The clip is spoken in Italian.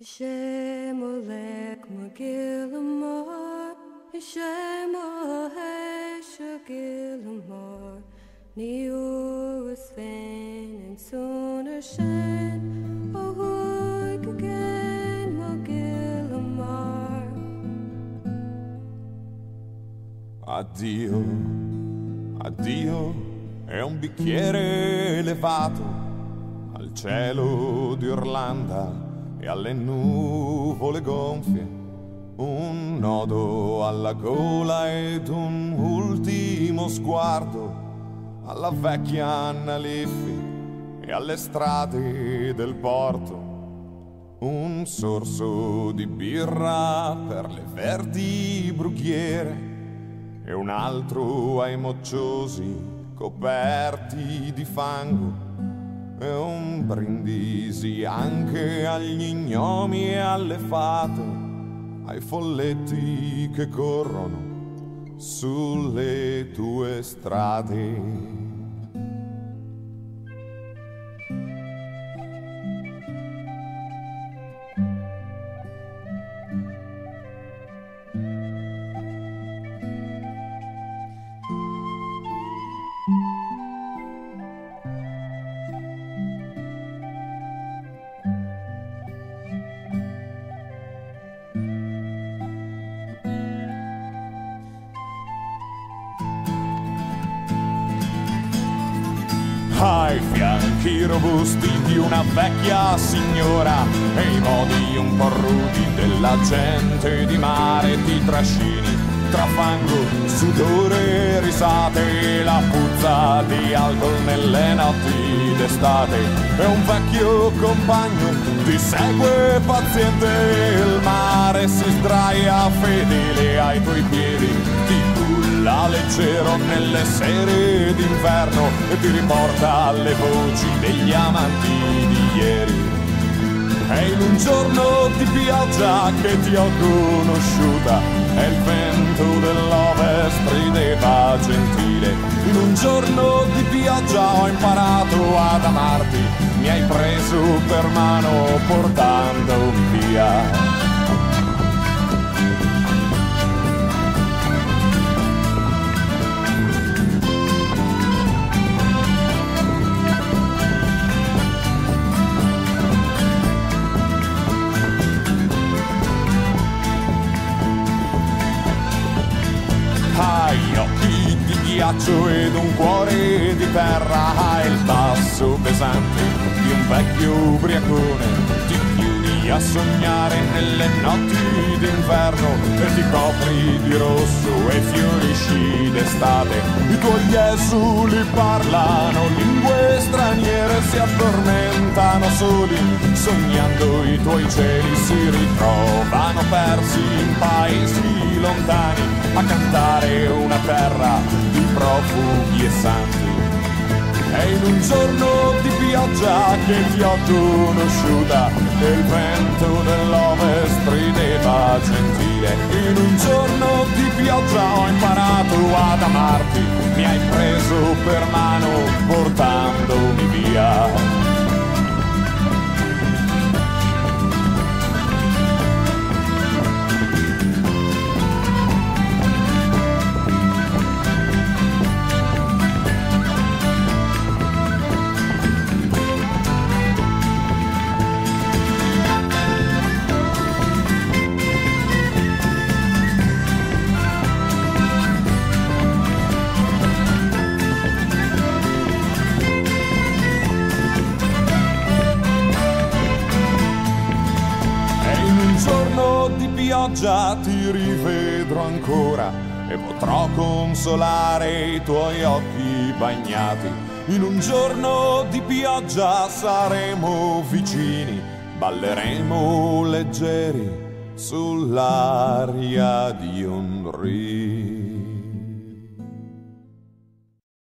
Shemolek Magilamar, Shemolek Shagilamar, Niu Sven and Sooner Shen, Ahoy again Magilamar. Addio, addio, è un bicchiere elevato al cielo di Orlando e alle nuvole gonfie, un nodo alla gola ed un ultimo sguardo alla vecchia Anna Liffi e alle strade del porto, un sorso di birra per le verdi brughiere e un altro ai mocciosi coperti di fango e un brindisi anche agli gnomi e alle fate, ai folletti che corrono sulle tue strade. Ai fianchi robusti di una vecchia signora e i modi un po' rudi della gente di mare ti trascini tra fango, sudore e risate, la puzza di alcol nelle notti d'estate e un vecchio compagno ti segue paziente, il mare si sdraia fedele ai tuoi piedi, ti culla leggero nelle sere d'inverno e ti riporta alle voci degli amanti di ieri. È in un giorno di pioggia che ti ho conosciuta e il vento dell'ovest rideva gentile. In un giorno di pioggia ho imparato ad amarti, mi hai preso per mano portandomi via. Hai occhi di ghiaccio ed un cuore di terra, hai il passo pesante di un vecchio ubriacone, ti chiudi a sognare nelle notti d'inverno e ti copri di rosso e fiorisci d'estate. I tuoi esuli parlano lingue straniere, si addormentano soli, sognando i tuoi cieli si ritrovano persi in paesi lontani a cantare una terra di profughi e santi. È in un giorno di pioggia che ti ho conosciuta e il vento dell'ovest rideva gentile. In un giorno di pioggia ho imparato ad amarti, mi hai preso per mano portandomi via. Pioggia ti rivedrò ancora e potrò consolare i tuoi occhi bagnati. In un giorno di pioggia saremo vicini, balleremo leggeri sull'aria di un rio.